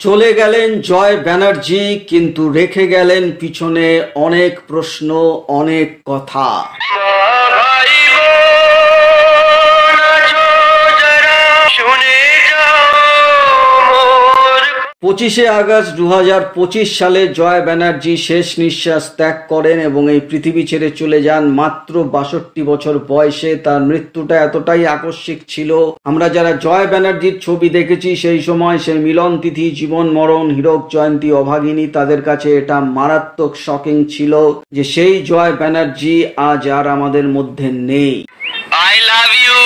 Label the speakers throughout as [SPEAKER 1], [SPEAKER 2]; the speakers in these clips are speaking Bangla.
[SPEAKER 1] চলে গেলেন জয় ব্যানার্জি, কিন্তু রেখে গেলেন পিছনে অনেক প্রশ্ন, অনেক কথা। 25শে আগস্ট 2025 সালে জয় ব্যানার্জি শেষ নিঃশ্বাস ত্যাগ করেন এবং এই পৃথিবী ছেড়ে চলে যান মাত্র 62 বছর বয়সে। তার মৃত্যুটা এতটাই আকস্মিক ছিল, আমরা যারা জয় ব্যানার্জির ছবি দেখেছি সেই সময়, সেই মিলন তিথি, জীবন মরণ, হীরক জয়ন্তী, অভাগিনী, তাদের কাছে এটা মারাত্মক শকিং ছিল যে সেই জয় ব্যানার্জি আজ আর আমাদের মধ্যে নেই।
[SPEAKER 2] I love you.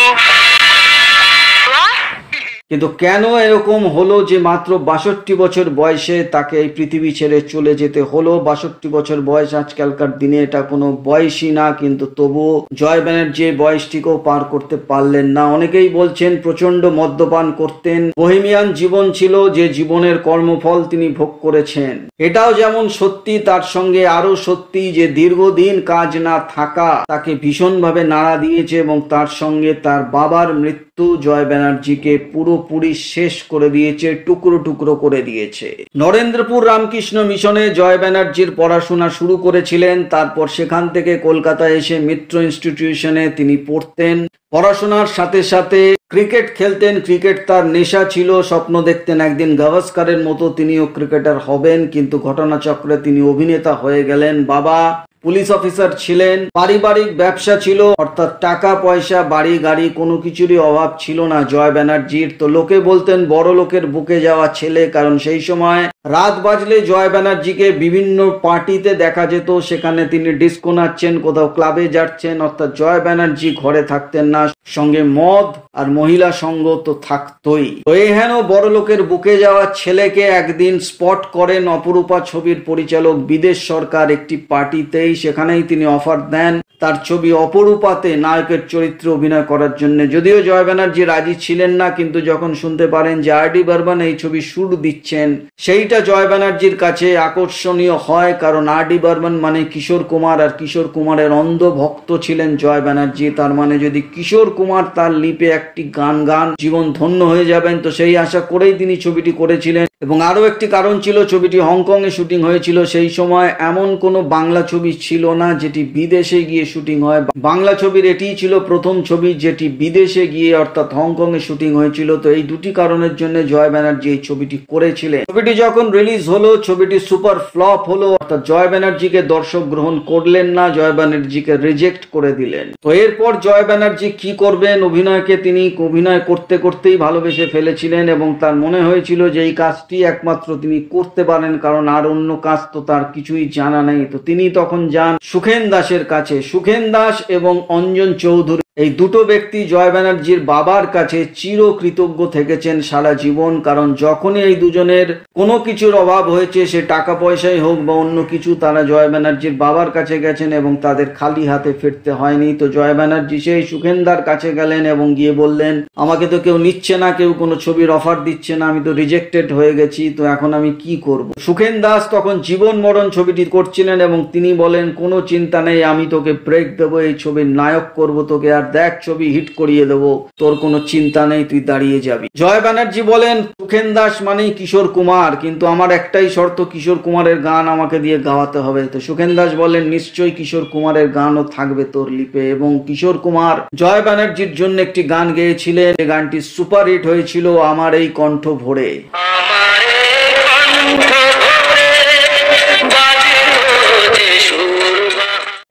[SPEAKER 1] কিন্তু কেন এরকম হলো যে মাত্র 62 বছর বয়সে তাকে এই পৃথিবী ছেড়ে চলে যেতে হলো? 62 বছর বয়স আজকালকার দিনে এটা কোনো বয়সই না, কিন্তু তবুও জয় ব্যানার্জি বয়সটিকেও পার করতে পারলেন না। অনেকেই বলছেন প্রচন্ড মদ্যপান করতেন, বোহেমিয়ান জীবন ছিল, যে জীবনের কর্মফল তিনি ভোগ করেছেন। এটাও যেমন সত্যি, তার সঙ্গে আরো সত্যি যে দীর্ঘদিন কাজ না থাকা তাকে ভীষণভাবে নাড়া দিয়েছে এবং তার সঙ্গে তার বাবার মৃত্যু জয় ব্যানার্জিকে পুরোপুরি শেষ করে দিয়েছে, টুকরো টুকরো করে দিয়েছে। নরেন্দ্রপুর রামকৃষ্ণ মিশনে জয় ব্যানার্জির পড়াশোনা শুরু করেছিলেন, তারপর সেখান থেকে কলকাতায় এসে মিত্র ইনস্টিটিউশনে তিনি পড়তেন। পড়াশোনার সাথে সাথে ক্রিকেট খেলতেন, ক্রিকেট তার নেশা ছিল, স্বপ্ন দেখতেন একদিন গাভাস্কারের মতো তিনিও ক্রিকেটার হবেন, কিন্তু ঘটনাচক্রে তিনি অভিনেতা হয়ে গেলেন। বাবা পুলিশ অফিসার ছিলেন, পারিবারিক ব্যবসা ছিল, অর্থাৎ টাকা পয়সা, বাড়ি গাড়ি কোনো কিছুরই অভাব ছিল না জয় ব্যানার্জির। তো লোকে বলতেন বড় লোকের বুকে যাওয়া ছেলে, কারণ সেই সময় রাত বাজলে জয় ব্যানার্জিকে বিভিন্ন পার্টিতে দেখা যেত, সেখানে তিনি ডিস্কো নাচছেন, কোথাও ক্লাবে যাচ্ছেন, অর্থাৎ জয় ব্যানার্জি ঘরে থাকতেন না, সঙ্গে মদ আর মহিলা সঙ্গ তো থাকতই। তো এই হেন বড় লোকের বুকে যাওয়া ছেলেকে একদিন স্পট করেন অপরূপা ছবির পরিচালক বিদেশ সরকার একটি পার্টিতেই। সেখানেই তিনি অফার দেন তার ছবি অপরূপাতে নায়কের চরিত্রে অভিনয় করার জন্য। যদিও জয় ব্যানার্জি রাজি ছিলেন না, কিন্তু যখন শুনতে পারেন যে আর.ডি. বর্মন এই ছবি শুট দিচ্ছেন, সেইটা জয় ব্যানার্জির কাছে আকর্ষণীয় হয়, কারণ আর.ডি. বর্মন মানে কিশোর কুমার, আর কিশোর কুমারের অন্ধ ভক্ত ছিলেন জয় ব্যানার্জি। তার মানে যদি কিশোর কুমার তার লিপে একটি গান জীবন ধন্য হয়ে যাবেন, তো সেই আশা করেই তিনি ছবিটি করেছিলেন। এবং আরো একটি কারণ ছিল, ছবিটি হংকং এ শুটিং হয়েছিল। সেই সময় এমন কোনো বাংলা ছবি ছিল না যেটি বিদেশে গিয়ে শুটিং হয়। বাংলা ছবির এটিই ছিল প্রথম ছবি যেটি বিদেশে গিয়ে অর্থাৎ হংকং এ শুটিং হয়েছিল। তো এই দুটি কারণের জন্য জয় ব্যানার্জি এই ছবিটি করেছিলেন। ছবিটি যখন রিলিজ হলো, ছবিটি সুপার ফ্লপ হলো, অর্থাৎ জয় ব্যানার্জিকে দর্শক গ্রহণ করলেন না, জয় ব্যানার্জিকে রিজেক্ট করে দিলেন। তো এরপর জয় ব্যানার্জি কি করবেন? অভিনয়কে তিনি অভিনয় করতে করতেই ভালোবেসে ফেলেছিলেন এবং তার মনে হয়েছিল যে এই কাজটি একমাত্র তিনি করতে পারেন, কারণ আর অন্য কাজ তো তার কিছুই জানা নেই। তো তিনি তখন যান সুখেন দাসের কাছে। সুখেন দাস এবং অঞ্জন চৌধুরী, এই দুটো ব্যক্তি জয় ব্যানার্জির বাবার কাছে চিরকৃতজ্ঞ থেকেছেন সারা জীবন, কারণ যখনই এই দুজনের কোনো কিছুর অভাব হয়েছে, সে টাকা পয়সাই হোক বা অন্য কিছু, তারা জয় ব্যানার্জির বাবার কাছে গেছেন এবং তাদের খালি হাতে ফিরতে হয়নি। তো জয় ব্যানার্জি সেই সুখেনদার কাছে গেলেন এবং গিয়ে বললেন, আমাকে তো কেউ নিচ্ছে না, কেউ কোনো ছবির অফার দিচ্ছে না, আমি তো রিজেক্টেড হয়ে গেছি, তো এখন আমি কি করব? সুখেন দাস তখন জীবন মরণ ছবিটি করছিলেন এবং তিনি বলেন, কোনো চিন্তা নেই, আমি তোকে ব্রেক দেবো, এই ছবির নায়ক করব তোকে, আর দেখ ছবি হিট করিয়ে দেবো, তোর কোনো চিন্তা নেই, তুই দাঁড়িয়ে যাবি। জয় ব্যানার্জি বলেন, সুখেন দাস মানেই কিশোর কুমার, কিন্তু আমার একটাই শর্ত, কিশোর কুমারের গান আমাকে দিয়ে গাওয়াতে হবে। তো সুখেন দাস বলেন, নিশ্চয়ই কিশোর কুমারের গানও থাকবে তোর লিপে। এবং কিশোর কুমার জয় ব্যানার্জির জন্য একটি গান গেয়েছিলেন, এই গানটি সুপার হিট হয়েছিল, আমার এই কণ্ঠ ভরে।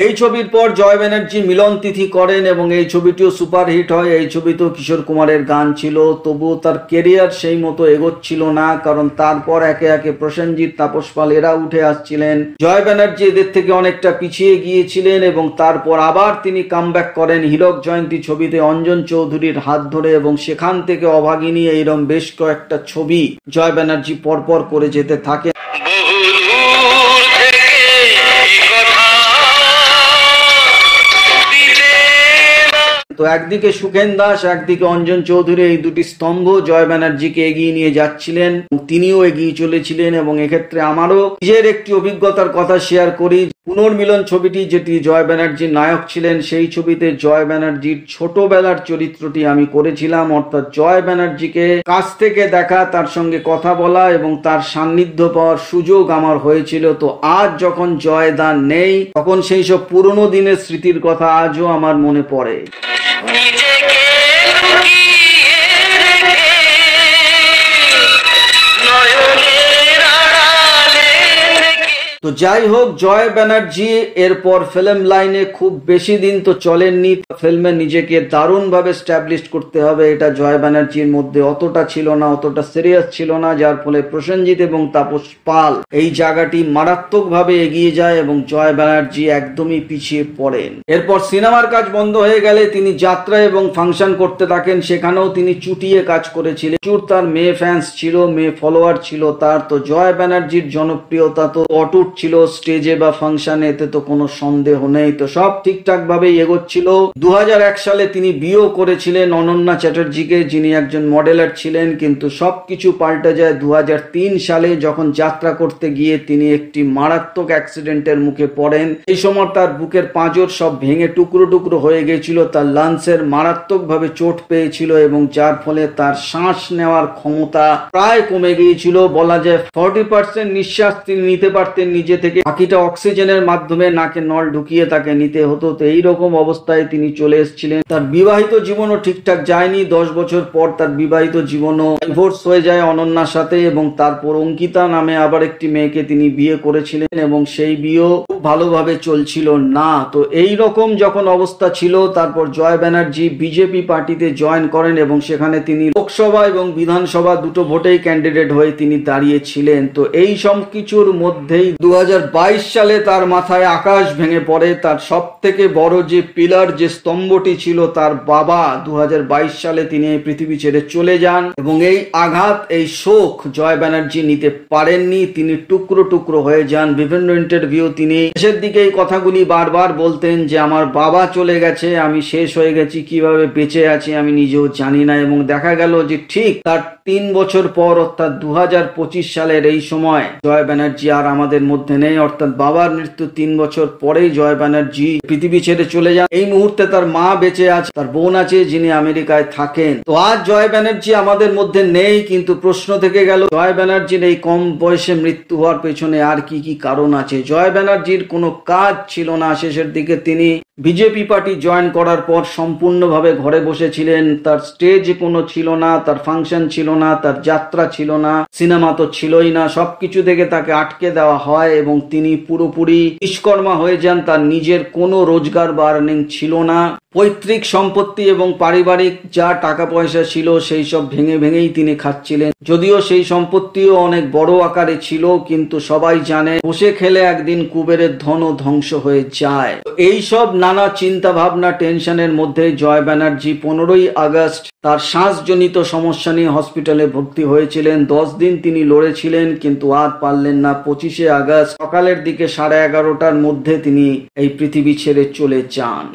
[SPEAKER 1] এই ছবির পর জয় ব্যানার্জি মিলন তিথি করেন এবং এই ছবিটিও সুপার হিট হয়। এই ছবিতেও কিশোর কুমারের গান ছিল, তবুও তার কেরিয়ার সেই মতো এগোচ্ছিল না, কারণ তারপর একে একে প্রসেনজিৎ, তাপস পাল এরা উঠে আসছিলেন। জয় ব্যানার্জি এদের থেকে অনেকটা পিছিয়ে গিয়েছিলেন এবং তারপর আবার তিনি কামব্যাক করেন হীরক জয়ন্তী ছবিতে অঞ্জন চৌধুরীর হাত ধরে, এবং সেখান থেকে অভাগিনী, এইরকম বেশ কয়েকটা ছবি জয় ব্যানার্জি পরপর করে যেতে থাকে। তো একদিকে সুখেন দাস, একদিকে অঞ্জন চৌধুরী, এই দুটি স্তম্ভ জয় ব্যানার্জিকে এগিয়ে নিয়ে যাচ্ছিলেন, তিনিও এগিয়ে চলেছিলেন। এবং এক্ষেত্রে আমারও নিজের একটি অভিজ্ঞতার কথা শেয়ার করি। পুনর্মিলন ছবিটি, যেটি জয় ব্যানার্জির নায়ক ছিলেন, সেই ছবিতে জয় ব্যানার্জির ছোটবেলার চরিত্রটি আমি করেছিলাম। অর্থাৎ জয় ব্যানার্জিকে কাছ থেকে দেখা, তার সঙ্গে কথা বলা এবং তার সান্নিধ্য পাওয়ার সুযোগ আমার হয়েছিল। তো আজ যখন জয় দা নেই, তখন সেই সব পুরনো দিনের স্মৃতির কথা আজও আমার মনে পড়ে।
[SPEAKER 2] নিজেকে লুকিয়ে রেখে নয়নের আড়ালে থেকে।
[SPEAKER 1] তো যাই হোক, জয় ব্যানার্জি এরপর ফিল্ম লাইনে খুব বেশি দিন তো চলেননি। ফিল্মে নিজেকে দারুণভাবে স্ট্যাবলিশ করতে হবে, এটা জয় ব্যানার্জির মধ্যে অতটা ছিল না, অতটা সিরিয়াস ছিল না, যার ফলে প্রসেনজিৎ এবং তাপস পাল এই জায়গাটি মারাত্মকভাবে এগিয়ে যায় এবং জয় ব্যানার্জি একদমই পিছিয়ে পড়েন। এরপর সিনেমার কাজ বন্ধ হয়ে গেলে তিনি যাত্রা এবং ফাংশন করতে থাকেন, সেখানেও তিনি চুটিয়ে কাজ করেছিলেন। প্রচুর তার মেয়ে ফ্যান্স ছিল, মেয়ে ফলোয়ার ছিল তার। তো জয় ব্যানার্জির জনপ্রিয়তা তো অটুট ছিল স্টেজে বা ফাংশনে, এতে তো কোনো সন্দেহ নেই। তো সব ঠিকঠাক ভাবেই এগোচ্ছিল। 2001 সালে তিনি বিয়েও করেছিলেন অনন্যা চ্যাটার্জিকে, যিনি একজন মডেলার ছিলেন। কিন্তু সবকিছু পাল্টে যায় 2003 সালে, যখন যাত্রা করতে গিয়ে তিনি একটি মারাত্মক অ্যাক্সিডেন্টের মুখে পড়েন। এই সময় তার বুকের পাঁজর সব ভেঙে টুকরো টুকরো হয়ে গিয়েছিল, তার লাংসের মারাত্মকভাবে চোট পেয়েছিল এবং যার ফলে তার শ্বাস নেওয়ার ক্ষমতা প্রায় কমে গিয়েছিল। বলা যায় 40% নিঃশ্বাস তিনি নিতে পারতেন নিজে থেকে, বাকিটা অক্সিজেনের মাধ্যমে নাকে নল ঢুকিয়ে তাকে নিতে হতো। তো এইরকম অবস্থায় তিনি চলে এসেছিলেন। তার বিবাহিত জীবনও ঠিকঠাক যায়নি। 10 বছর পর তার বিবাহিত জীবনও ডিভোর্স হয়ে যায় অনন্যার সাথে, এবং তারপর অঙ্কিতা নামে আবার একটি মেয়েকে তিনি বিয়ে করেছিলেন এবং সেই বিয়েও খুব ভালোভাবে চলছিল না। তো এই রকম যখন অবস্থা ছিল, তারপর জয় ব্যানার্জি বিজেপি পার্টিতে জয়েন করেন এবং সেখানে তিনি লোকসভা এবং বিধানসভা দুটো ভোটেই ক্যান্ডিডেট হয়ে তিনি দাঁড়িয়েছিলেন। তো এই সব কিছুর মধ্যেই 2022 সালে তার মাথায় আকাশ ভেঙে পড়ে। তার সব থেকে বড় যে পিলার, যে স্তম্ভটি ছিল তার বাবা, 2022 সালে তিনি এই পৃথিবী ছেড়ে চলে যান এবং এই আঘাত, এই শোক জয় ব্যানার্জি নিতে পারেননি। তিনি টুকরো টুকরো হয়ে যান। বিভিন্ন ইন্টারভিউ তিনি শেষের দিকে এই কথাগুলি বারবার বলতেন যে আমার বাবা চলে গেছে, আমি শেষ হয়ে গেছি, কিভাবে বেঁচে আছি আমি নিজেও জানি না। এবং দেখা গেল যে ঠিক তার 3 বছর পর, অর্থাৎ 2025 সালের এই সময় জয় ব্যানার্জি আর আমাদের মধ্যে নেই। অর্থাৎ বাবার মৃত্যু 3 বছর পরেই জয় ব্যানার্জি পৃথিবী ছেড়ে চলে যান। এই মুহূর্তে তার মা বেঁচে আছে, তার বোন আছে যিনি আমেরিকায় থাকেন। তো আজ জয় ব্যানার্জি আমাদের মধ্যে নেই, কিন্তু প্রশ্ন থেকে গেল জয় ব্যানার্জির এই কম বয়সে মৃত্যু হওয়ার পেছনে আর কি কি কারণ আছে। জয় ব্যানার্জির কোনো কাজ ছিল না। শেষের দিকে তিনি বিজেপি পার্টি জয়েন করার পর সম্পূর্ণভাবে ঘরে বসেছিলেন। তার স্টেজ কোনো ছিল না, তার ফাংশন ছিল না, তার যাত্রা ছিল না, সিনেমা তো ছিলই না। সবকিছু থেকে তাকে আটকে দেওয়া হয় এবং তিনি পুরোপুরি নিষ্কর্মা হয়ে যান। তার নিজের কোনো রোজগার বা আর্নিং ছিল না। পৈতৃক সম্পত্তি এবং পারিবারিক যা টাকা পয়সা ছিল সেই সব ভেঙে ভেঙেই তিনি খাচ্ছিলেন। যদিও সেই সম্পত্তিও অনেক বড় আকারে ছিল, কিন্তু সবাই জানে বসে খেলে একদিন কুবেরের ধনও ধ্বংস হয়ে যায়। এই সব নানা চিন্তা ভাবনা, টেনশনের মধ্যে জয় ব্যানার্জি 15ই আগস্ট তার শ্বাসজনিত সমস্যা নিয়ে হসপিটালে ভর্তি হয়েছিলেন। 10 দিন তিনি লড়েছিলেন, কিন্তু আর পারলেন না। 25শে আগস্ট সকালের দিকে 11:30টার মধ্যে তিনি এই পৃথিবী ছেড়ে চলে যান।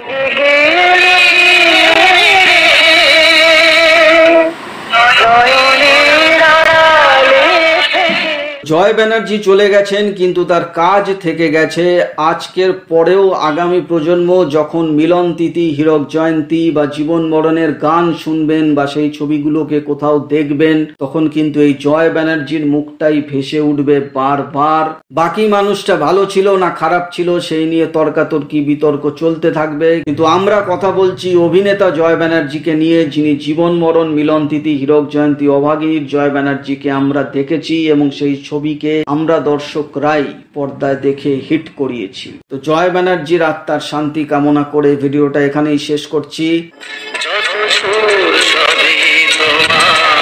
[SPEAKER 1] জয় ব্যানার্জি চলে গেছেন, কিন্তু তার কাজ থেকে গেছে। আজকের পরেও আগামী প্রজন্ম যখন মিলন তিথি, হীরক জয়ন্তী বা জীবন মরণের গান শুনবেন বা সেই ছবিগুলোকে কোথাও দেখবেন, তখন কিন্তু এই জয় ব্যানার্জির মুখটাই ভেসে উঠবে বারবার। বাকি মানুষটা ভালো ছিল না খারাপ ছিল সেই নিয়ে তর্কাতর্কি বিতর্ক চলতে থাকবে, কিন্তু আমরা কথা বলছি অভিনেতা জয় ব্যানার্জিকে নিয়ে, যিনি জীবন মরণ, মিলন তিথি, হীরক জয়ন্তী, অভাগীর জয় ব্যানার্জিকে আমরা দেখেছি এবং সেই ছবিকে আমরা দর্শকরাই পর্দায় দেখে হিট করিয়েছি। তো জয় ব্যানার্জির আত্মার শান্তি কামনা করে ভিডিওটা এখানেই শেষ করছি।
[SPEAKER 2] যত সুর সবই তোমার।